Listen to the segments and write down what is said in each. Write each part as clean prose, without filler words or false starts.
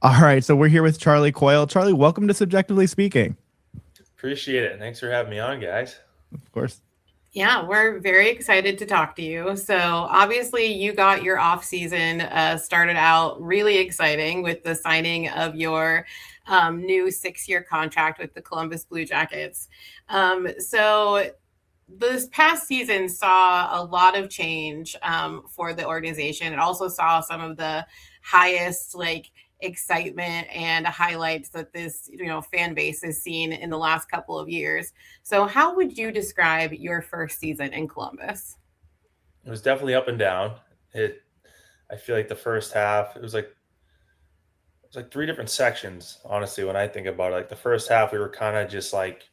All right, so we're here with Charlie Coyle. Charlie, welcome to Subjectively Speaking. Appreciate it. Thanks for having me on, guys. Of course. Yeah, we're very excited to talk to you. So, obviously, you got your off season started out really exciting with the signing of your new 6 year contract with the Columbus Blue Jackets. So, this past season saw a lot of change for the organization. It also saw some of the highest excitement and highlights that this fan base has seen in the last couple of years. So how would you describe your first season in Columbus? It was definitely up and down. It I feel like the first half, it was like three different sections, honestly, when I think about it. Like the first half we were kind of just like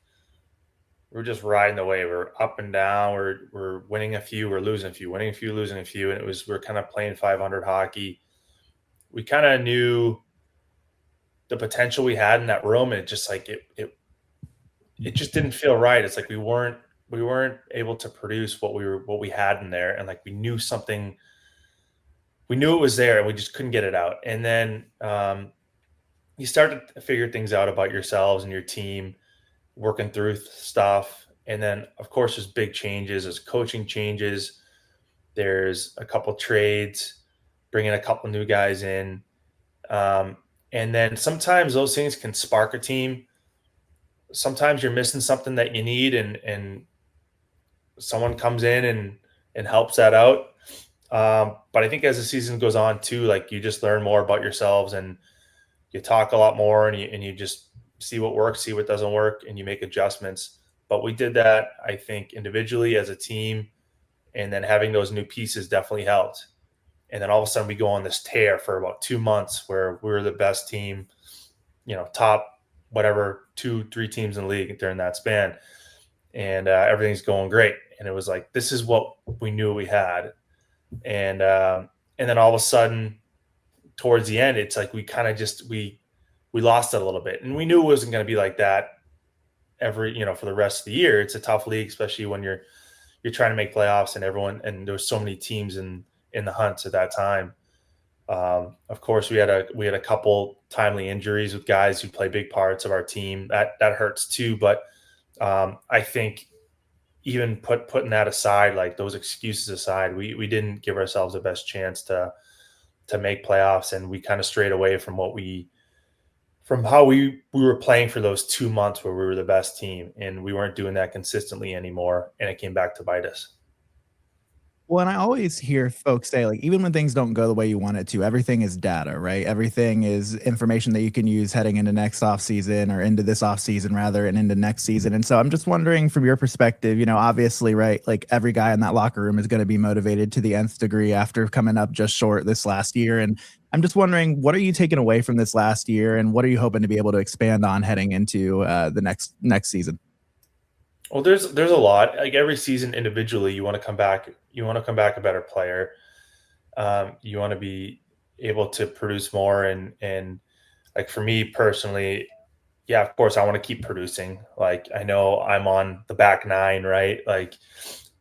we were just riding the wave. We're up and down. We're winning a few, we're losing a few, winning a few, losing a few. And we're kind of playing 500 hockey. We kind of knew the potential we had in that room. And it just like it just didn't feel right. It's like we weren't able to produce what we had in there, and like we knew it was there, and we just couldn't get it out. And then you start to figure things out about yourselves and your team, working through stuff. And then, of course, there's big changes, there's coaching changes, there's a couple trades, bringing a couple new guys in. Um, and then sometimes those things can spark a team. Sometimes you're missing something that you need, and someone comes in and helps that out. But I think as the season goes on too, like you just learn more about yourselves, and you talk a lot more, and you just see what works, see what doesn't work, and you make adjustments. But we did that, I think, individually as a team, and then having those new pieces definitely helped. And then all of a sudden we go on this tear for about 2 months where we were the best team, top whatever two, three teams in the league during that span, and everything's going great. And it was like this is what we knew we had, and then all of a sudden towards the end, it's like we kind of just we lost it a little bit, and we knew it wasn't going to be like that for the rest of the year. It's a tough league, especially when you're trying to make playoffs, and and there was so many teams in the hunt at that time. Of course, we had a couple timely injuries with guys who play big parts of our team. That hurts too. But I think even putting that aside, like those excuses aside, we didn't give ourselves the best chance to make playoffs, and we kind of strayed away from how we were playing for those 2 months where we were the best team, and we weren't doing that consistently anymore, and it came back to bite us. Well, and I always hear folks say, like, even when things don't go the way you want it to, everything is data, right? Everything is information that you can use heading into next off season, or into this off season rather, and into next season. And so I'm just wondering from your perspective, obviously, right, like every guy in that locker room is going to be motivated to the nth degree after coming up just short this last year. And I'm just wondering, what are you taking away from this last year, and what are you hoping to be able to expand on heading into the next season? Well, there's a lot. Like every season individually, you want to come back. You want to come back a better player. You want to be able to produce more, and like for me personally, yeah, of course, I want to keep producing. Like I know I'm on the back nine, right? Like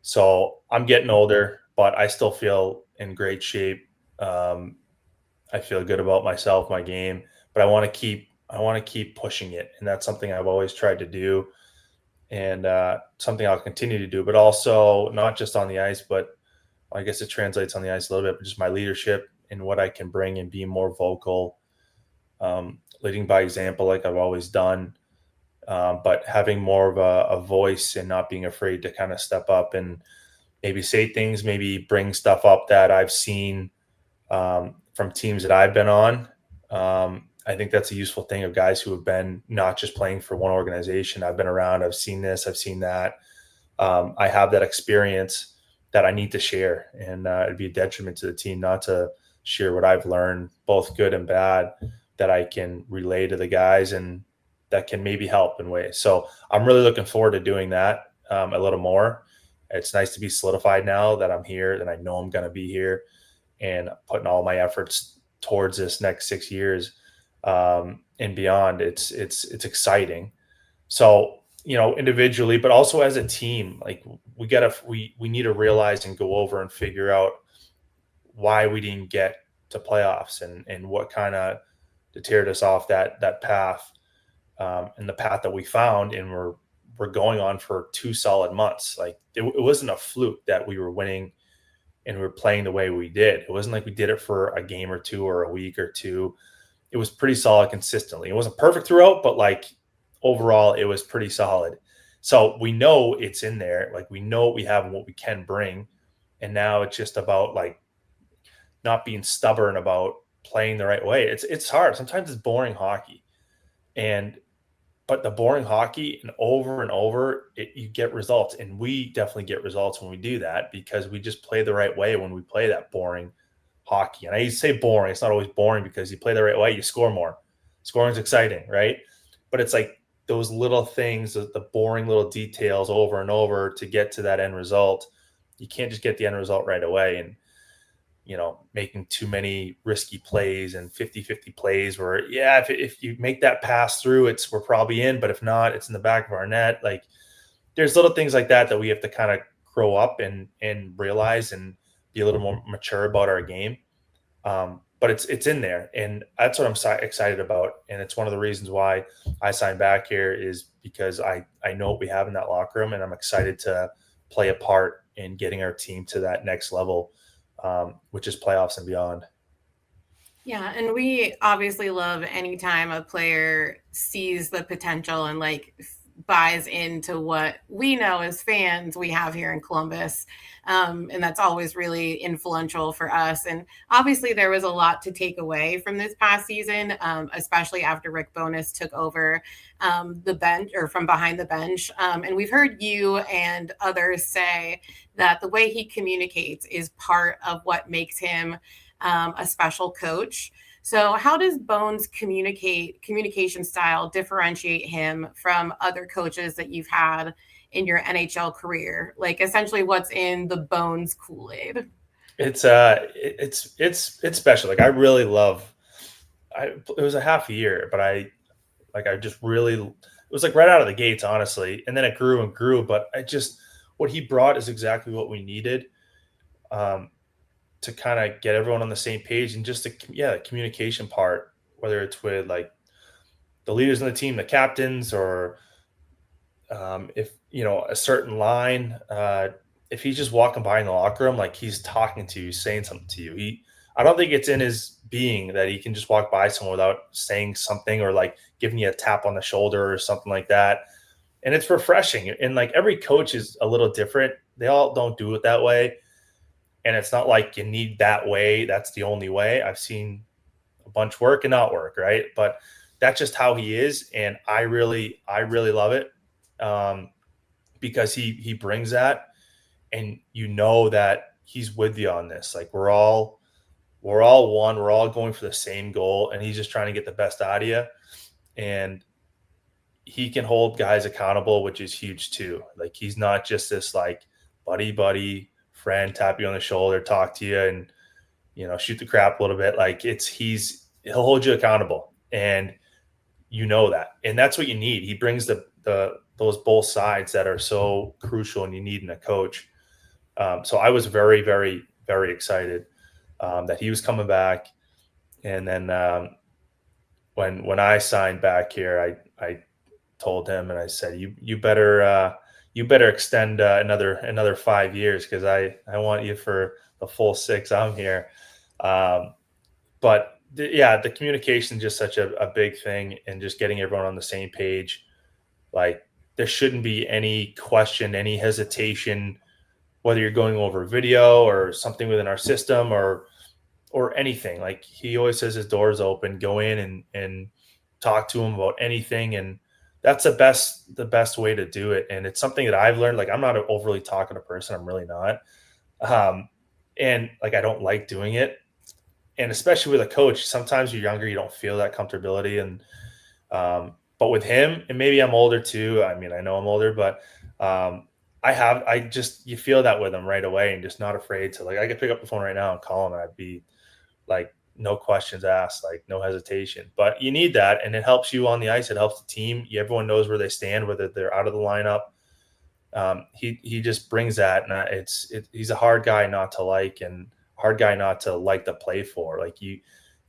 so, I'm getting older, but I still feel in great shape. Um, I feel good about myself, my game, but I want to keep pushing it, and that's something I've always tried to do, and something I'll continue to do. But also not just on the ice, but I guess it translates on the ice a little bit, but just my leadership and what I can bring and be more vocal, leading by example, like I've always done, but having more of a voice and not being afraid to kind of step up and maybe say things, maybe bring stuff up that I've seen from teams that I've been on. I think that's a useful thing of guys who have been not just playing for one organization. I've been around, I've seen this, I've seen that. I have that experience that I need to share, and it'd be a detriment to the team not to share what I've learned, both good and bad, that I can relay to the guys and that can maybe help in ways. So I'm really looking forward to doing that a little more. It's nice to be solidified now that I'm here, that I know I'm going to be here, and putting all my efforts towards this next 6 years and beyond. It's exciting. So individually, but also as a team, like we need to realize and go over and figure out why we didn't get to playoffs, and what kind of deterred us off that path, and the path that we found and we're going on for 2 solid months. Like it wasn't a fluke that we were winning and we were playing the way we did. It wasn't like we did it for a game or two or a week or two. It was pretty solid consistently. It wasn't perfect throughout, but like overall, it was pretty solid. So we know it's in there. Like we know what we have and what we can bring. And now it's just about like not being stubborn about playing the right way. It's hard. Sometimes it's boring hockey. And but the boring hockey and over, you get results. And we definitely get results when we do that because we just play the right way when we play that boring hockey. And I say boring, it's not always boring because you play the right way, you score more. Scoring's exciting, right? But it's like those little things, the boring little details over and over to get to that end result. You can't just get the end result right away. And making too many risky plays and 50-50 plays where, yeah, if you make that pass through, we're probably in, but if not, it's in the back of our net. Like there's little things like that we have to kind of grow up and realize and be a little more mature about our game. But it's in there, and that's what I'm excited about. And it's one of the reasons why I signed back here is because I know what we have in that locker room, and I'm excited to play a part in getting our team to that next level, which is playoffs and beyond. Yeah, and we obviously love anytime a player sees the potential and like buys into what we know as fans we have here in Columbus. And that's always really influential for us. And obviously, there was a lot to take away from this past season, especially after Rick Bowness took over the bench or from behind the bench. And we've heard you and others say that the way he communicates is part of what makes him a special coach. So how does Bones communication style differentiate him from other coaches that you've had in your NHL career? Like essentially what's in the Bones Kool-Aid? It's special. Like I really love it was a half a year, but I just really it was like right out of the gates, honestly. And then it grew and grew, but what he brought is exactly what we needed. To kind of get everyone on the same page and just the communication part, whether it's with like the leaders on the team, the captains, or if a certain line, if he's just walking by in the locker room, like he's talking to you, saying something to you. I don't think it's in his being that he can just walk by someone without saying something or like giving you a tap on the shoulder or something like that. And it's refreshing. And like every coach is a little different. They all don't do it that way. And it's not like you need that way. That's the only way. I've seen a bunch work and not work, right? But that's just how he is, and I really love it, because he brings that, and that he's with you on this. Like we're all one. We're all going for the same goal, and he's just trying to get the best out of you. And he can hold guys accountable, which is huge too. Like he's not just this like buddy friend, tap you on the shoulder, talk to you, and shoot the crap a little bit. Like he'll hold you accountable, and that, and that's what you need. He brings those both sides that are so crucial and you need in a coach. So I was very, very, very excited that he was coming back, and then when I signed back here, I told him and I said, you better extend another 5 years because I want you for the full 6 I'm here. But the communication is just such a big thing, and just getting everyone on the same page. Like there shouldn't be any question, any hesitation, whether you're going over video or something within our system or anything. Like he always says his door's open, go in and talk to him about anything. And that's the best way to do it. And it's something that I've learned. Like I'm not an overly talkative person. I'm really not. And like, I don't like doing it. And especially with a coach, sometimes you're younger, you don't feel that comfortability. And, but with him, and maybe I'm older too. I mean, I know I'm older, but, you feel that with him right away, and just not afraid to, like, I could pick up the phone right now and call him, and I'd be like, no questions asked, like no hesitation. But you need that, and it helps you on the ice. It helps the team. Everyone knows where they stand, whether they're out of the lineup. He just brings that, and he's a hard guy not to like, and hard guy not to like to play for. Like you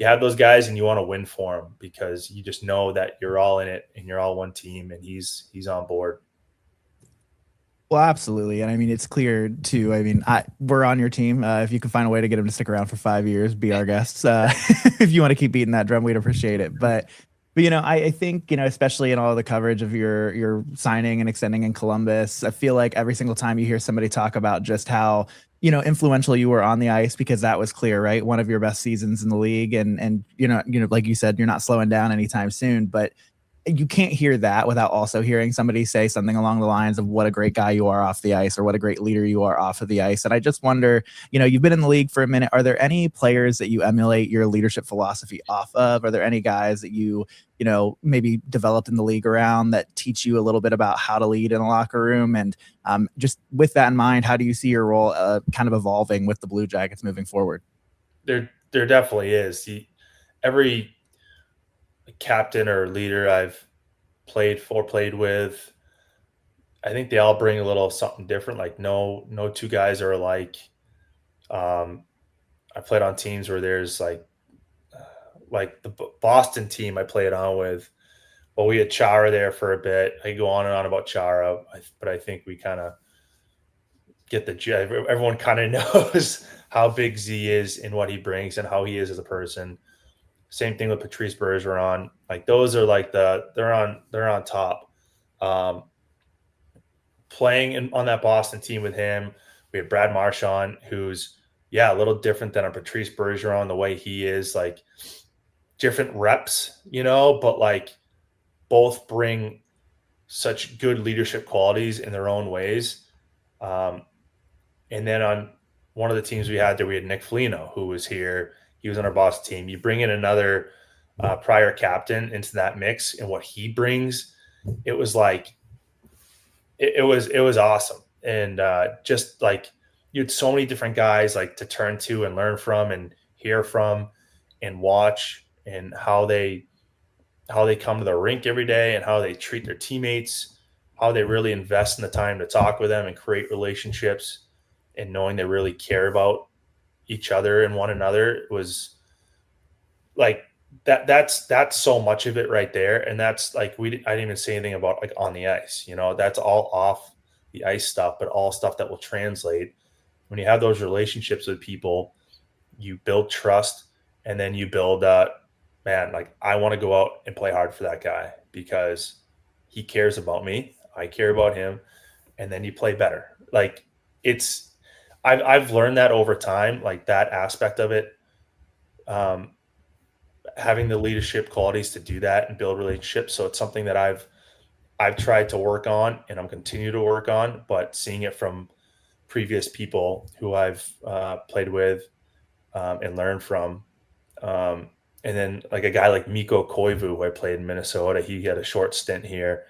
you have those guys and you want to win for them because you just know that you're all in it and you're all one team and he's on board. Well, absolutely. And I mean, it's clear too. I mean, we're on your team. If you can find a way to get him to stick around for 5 years, be our guests. If you want to keep beating that drum, we'd appreciate it. But I think, especially in all the coverage of your signing and extending in Columbus, I feel like every single time you hear somebody talk about just how, influential you were on the ice, because that was clear, right? One of your best seasons in the league. And like you said, you're not slowing down anytime soon, but you can't hear that without also hearing somebody say something along the lines of what a great guy you are off the ice, or what a great leader you are off of the ice. And I just wonder, you've been in the league for a minute. Are there any players that you emulate your leadership philosophy off of? Are there any guys that you maybe developed in the league around that teach you a little bit about how to lead in a locker room? And just with that in mind, how do you see your role kind of evolving with the Blue Jackets moving forward? There definitely is. Every captain or leader I've played with, I think they all bring a little something different. Like no two guys are alike. I played on teams where there's like the Boston team I played on with. Well, we had Chara there for a bit. I go on and on about Chara, but I think we kind of get everyone kind of knows how big Z is and what he brings and how he is as a person. Same thing with Patrice Bergeron. Like those are like they're on top. Playing on that Boston team with him, we have Brad Marchand, who's a little different than a Patrice Bergeron, the way he is, like different reps, but like both bring such good leadership qualities in their own ways. And then on one of the teams we had there, we had Nick Foligno, who was here. He was on our Boston team. You bring in another prior captain into that mix, and what he brings, it was like it was awesome. And just like you had so many different guys like to turn to and learn from and hear from and watch, and how they come to the rink every day and how they treat their teammates, how they really invest in the time to talk with them and create relationships, and knowing they really care about each other and one another. It was like that's so much of it right there. And that's like I didn't even say anything about like on the ice, that's all off the ice stuff, but all stuff that will translate when you have those relationships with people. You build trust, and then you build man, like I want to go out and play hard for that guy because he cares about me, I care about him, and then you play better. Like I've learned that over time, like that aspect of it. Having the leadership qualities to do that and build relationships. So it's something that I've tried to work on, and I'm continue to work on, but seeing it from previous people who I've played with and learned from. And then like a guy like Mikko Koivu, who I played in Minnesota, he had a short stint here.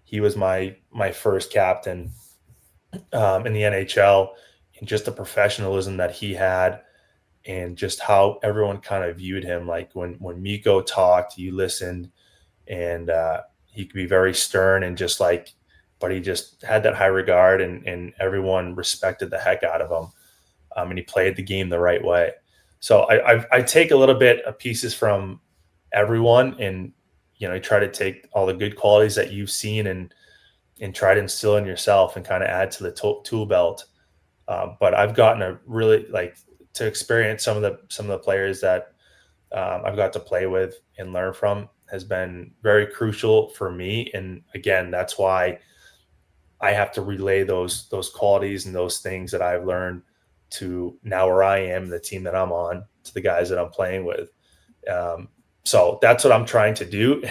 He was my first captain in the NHL, and just the professionalism that he had, and just how everyone kind of viewed him. Like when Mikko talked, you listened, and he could be very stern and just like, but he just had that high regard, and everyone respected the heck out of him. And he played the game the right way. So I take a little bit of pieces from everyone, and I try to take all the good qualities that you've seen and try to instill in yourself and kind of add to the tool belt. But I've gotten a really like to experience some of the players that I've got to play with and learn from has been very crucial for me. And again, that's why I have to relay those qualities and those things that I've learned to now where I am, the team that I'm on, to the guys that I'm playing with. So that's what I'm trying to do.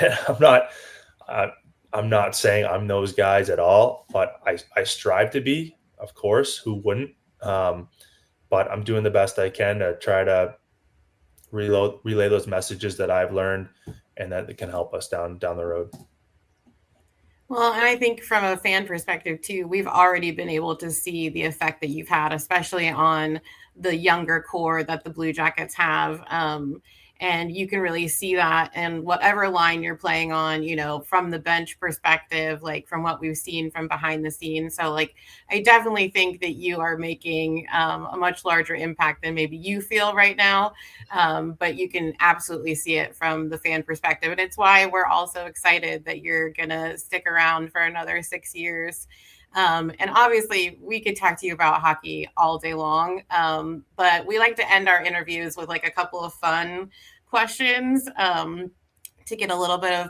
I'm not saying I'm those guys at all, but I strive to be, of course. Who wouldn't? But I'm doing the best I can to try to relay those messages that I've learned, and that can help us down the road. Well, and I think from a fan perspective too, we've already been able to see the effect that you've had, especially on the younger core that the Blue Jackets have. And you can really see that in whatever line you're playing on, from the bench perspective, like from what we've seen from behind the scenes. So like, I definitely think that you are making a much larger impact than maybe you feel right now. But you can absolutely see it from the fan perspective. And it's why we're also excited that you're going to stick around for another 6 years. And obviously, we could talk to you about hockey all day long, but we like to end our interviews with like a couple of fun questions to get a little bit of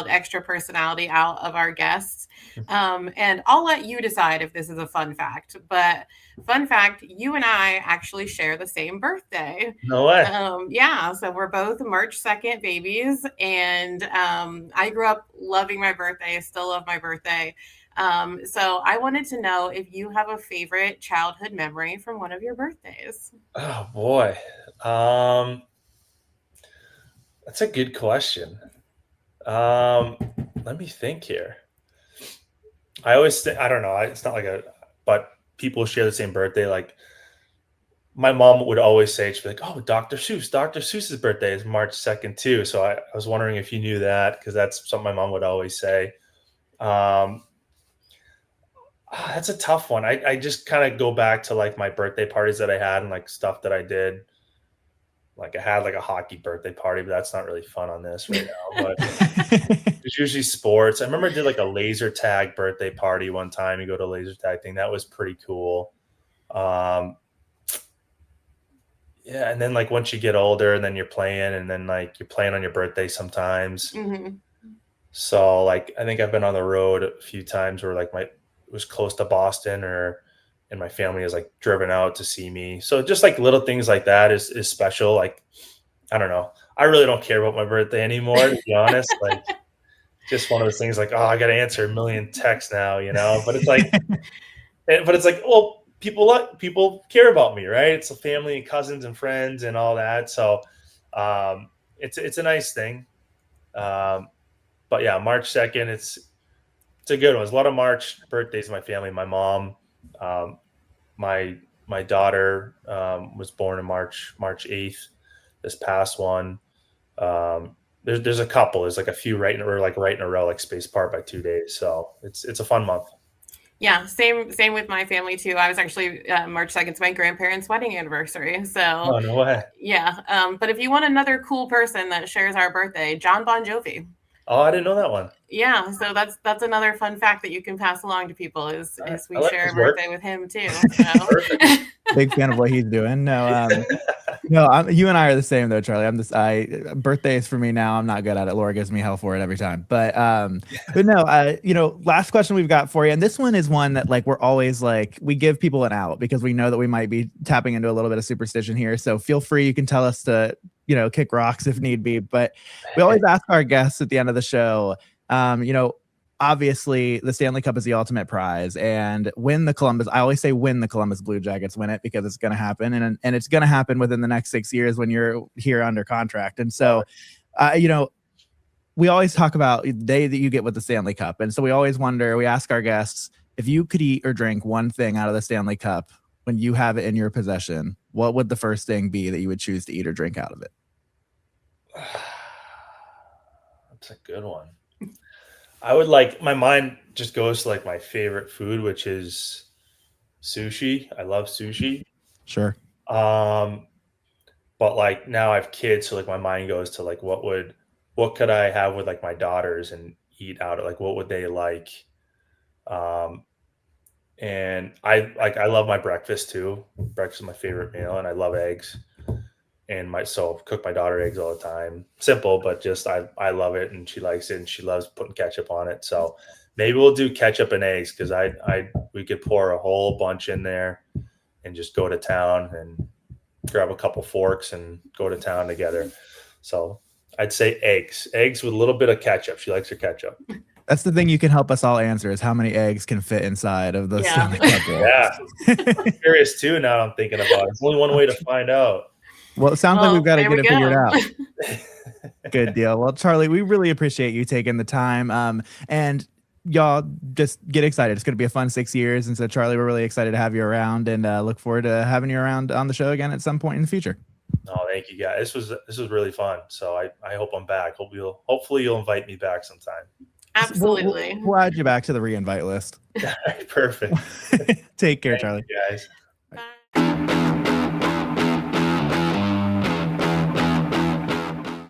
extra personality out of our guests. And I'll let you decide if this is a fun fact. But fun fact, you and I actually share the same birthday. No way. Yeah, so we're both March 2nd babies, and I grew up loving my birthday. I still love my birthday. So I wanted to know if you have a favorite childhood memory from one of your birthdays. Oh boy. That's a good question. Let me think here. I always think, I don't know, it's not but people share the same birthday. Like my mom would always say, she'd be like, oh, Dr. Seuss's birthday is March 2nd too. So I was wondering if you knew that, because that's something my mom would always say. That's a tough one. I just kind of go back to like my birthday parties that I had and like stuff that I did. Like I had like a hockey birthday party, but that's not really fun on this right now. But it's usually sports. I remember I did like a laser tag birthday party one time. You go to a laser tag thing. That was pretty cool. Yeah. And then like once you get older and then you're playing, and then like you're playing on your birthday sometimes. Mm-hmm. So like, I think I've been on the road a few times where like it was close to Boston, and my family has like driven out to see me. So just like little things like that is special. Like, I don't know. I really don't care about my birthday anymore, to be honest. Like just one of those things like, oh, I got to answer a million texts now, but it's like, well, people care about me, right? It's a family and cousins and friends and all that. So it's a nice thing. But yeah, March 2nd, it's a good one. There's a lot of March birthdays in my family. My mom, my daughter was born in March 8th. This past one, there's a couple. There's like a few right in a row, like spaced apart by 2 days. So it's a fun month. Yeah, same with my family too. I was actually March 2nd is my grandparents' wedding anniversary. So oh, no way. Yeah, but if you want another cool person that shares our birthday, John Bon Jovi. Oh, I didn't know that one. Yeah, so that's another fun fact that you can pass along to people is we share a birthday with him too. So. Big fan of what he's doing. No, you and I are the same though, Charlie. Birthdays for me now. I'm not good at it. Laura gives me hell for it every time. But no, last question we've got for you, and this one is one that like we're always like we give people an out because we know that we might be tapping into a little bit of superstition here. So feel free, you can tell us to kick rocks if need be. But we always ask our guests at the end of the show, obviously the Stanley Cup is the ultimate prize, and I always say when the Columbus Blue Jackets win it, because it's going to happen, and it's going to happen within the next 6 years when you're here under contract. And so, we always talk about the day that you get with the Stanley Cup. And so we ask our guests, if you could eat or drink one thing out of the Stanley Cup when you have it in your possession, what would the first thing be that you would choose to eat or drink out of it? That's a good one. My mind just goes to like my favorite food, which is sushi. I love sushi. Sure. But like now I have kids, so like my mind goes to like what could I have with like my daughters and eat out of, like what would they like? And I love my breakfast too. Breakfast is my favorite meal, and I love eggs. And cook my daughter eggs all the time. Simple, but just I love it, and she likes it, and she loves putting ketchup on it. So maybe we'll do ketchup and eggs, because we could pour a whole bunch in there and just go to town and grab a couple forks and go to town together. So I'd say eggs with a little bit of ketchup. She likes her ketchup. That's the thing you can help us all answer, is how many eggs can fit inside of the Stanley Cup. Yeah. I'm curious too now. I'm thinking about it. There's only one way to find out. Well, it sounds like we've got to get it figured out. Good deal. Well, Charlie, we really appreciate you taking the time. And y'all just get excited. It's going to be a fun 6 years. And so, Charlie, we're really excited to have you around, and look forward to having you around on the show again at some point in the future. No, thank you guys. This was really fun. So I hope I'm back. Hopefully you'll invite me back sometime. Absolutely. We'll add you back to the re-invite list. Perfect. Take care, Thank Charlie. you guys.